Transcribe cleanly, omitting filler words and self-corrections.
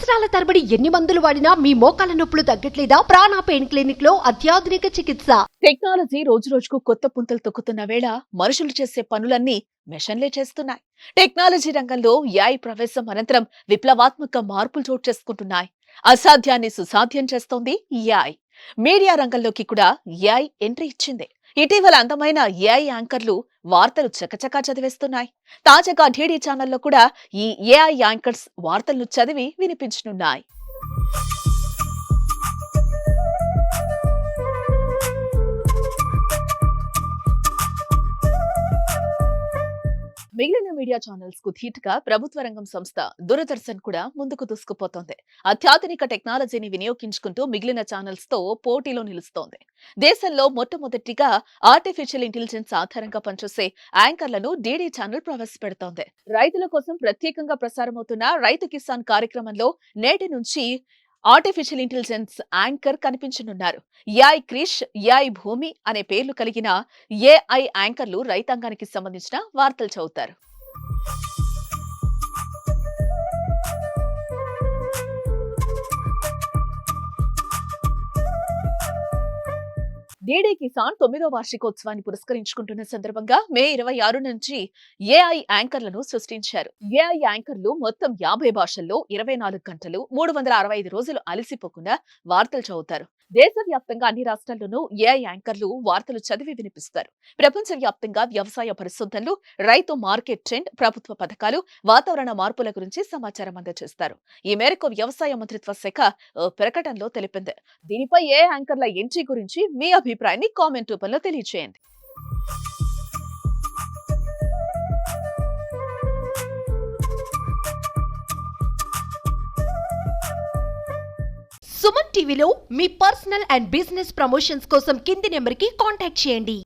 సంవత్సరాల తరబడి ఎన్ని మందులు వాడినా మీ మోకాల నొప్పులు తగ్గట్లేదా? ప్రాణ పెయిన్ క్లినిక్ లో అత్యాధునిక చికిత్స. టెక్నాలజీ రోజు రోజుకు కొత్త పుంతలు తొక్కుతున్న వేళ మనుషులు చేసే పనులన్నీ మెషన్లే చేస్తున్నాయి. టెక్నాలజీ రంగంలో ఏఐ ప్రవేశం అనంతరం విప్లవాత్మక మార్పులు చోటు చేసుకుంటున్నాయి. అసాధ్యాన్ని సుసాధ్యం చేస్తోంది ఏఐ. మీడియా రంగంలోకి కూడా ఏఐ ఎంట్రీ ఇచ్చింది. ఇటీవల అందమైన ఏఐ యాంకర్లు వార్తలు చకచకా చదివేస్తున్నాయి. తాజాగా ఢీడీ ఛానల్లో కూడా ఈ ఏఐ యాంకర్స్ వార్తలను చదివి వినిపించనున్నాయి. మిగిలిన మీడియా ఛానల్స్ కు ధీటుగా ప్రభుత్వ రంగం సంస్థ దూరదర్శన్ కూడా ముందుకు దూసుకుపోతోంది. అత్యాధునిక టెక్నాలజీని వినియోగించుకుంటూ మిగిలిన ఛానల్స్ తో పోటీలో నిలుస్తోంది. దేశంలో మొట్టమొదటిగా ఆర్టిఫిషియల్ ఇంటెలిజెన్స్ ఆధారంగా పనిచేసే యాంకర్లను డీడీ ఛానల్ ప్రవేశపెడుతోంది. రైతుల కోసం ప్రత్యేకంగా ప్రసారమవుతున్న రైతు కిసాన్ కార్యక్రమంలో నేటి నుంచి ఆర్టిఫిషియల్ ఇంటెలిజెన్స్ యాంకర్ కనిపించనున్నారు. ఏఐ క్రిష్, ఏఐ భూమి అనే పేర్లు కలిగిన ఏఐ యాంకర్లు రైతాంగానికి సంబంధించిన వార్తలు చదువుతారు. డీడీ కిసాన్ 9వ వార్షికోత్సవాన్ని పురస్కరించుకుంటున్న సందర్భంగా మే 26 నుంచి ఏఐ యాంకర్లను సృష్టించారు. ఏఐ యాంకర్లు మొత్తం 50 భాషల్లో 24 గంటలు 365 రోజులు అలసిపోకుండా వార్తలు చదువుతారు. దేశవ్యాప్తంగా అన్ని రాష్ట్రాల్లోనూ ఏఐ యాంకర్లు వార్తలు చదివి వినిపిస్తారు. ప్రపంచవ్యాప్తంగా వ్యవసాయ పరిశోధనలు, రైతు మార్కెట్ ట్రెండ్, ప్రభుత్వ పథకాలు, వాతావరణ మార్పుల గురించి సమాచారం అందజేస్తారు. ఈ మేరకు వ్యవసాయ మంత్రిత్వ శాఖ ప్రకటనలో తెలిపింది. దీనిపై ఏఐ యాంకర్ల ఎంట్రీ గురించి మీ అభిప్రాయాన్ని కామెంట్ రూపంలో తెలియజేయండి. సుమన్ టీవీలో మీ పర్సనల్ అండ్ బిజినెస్ ప్రమోషన్స్ కోసం కింది నెంబర్కి కాంటాక్ట్ చేయండి.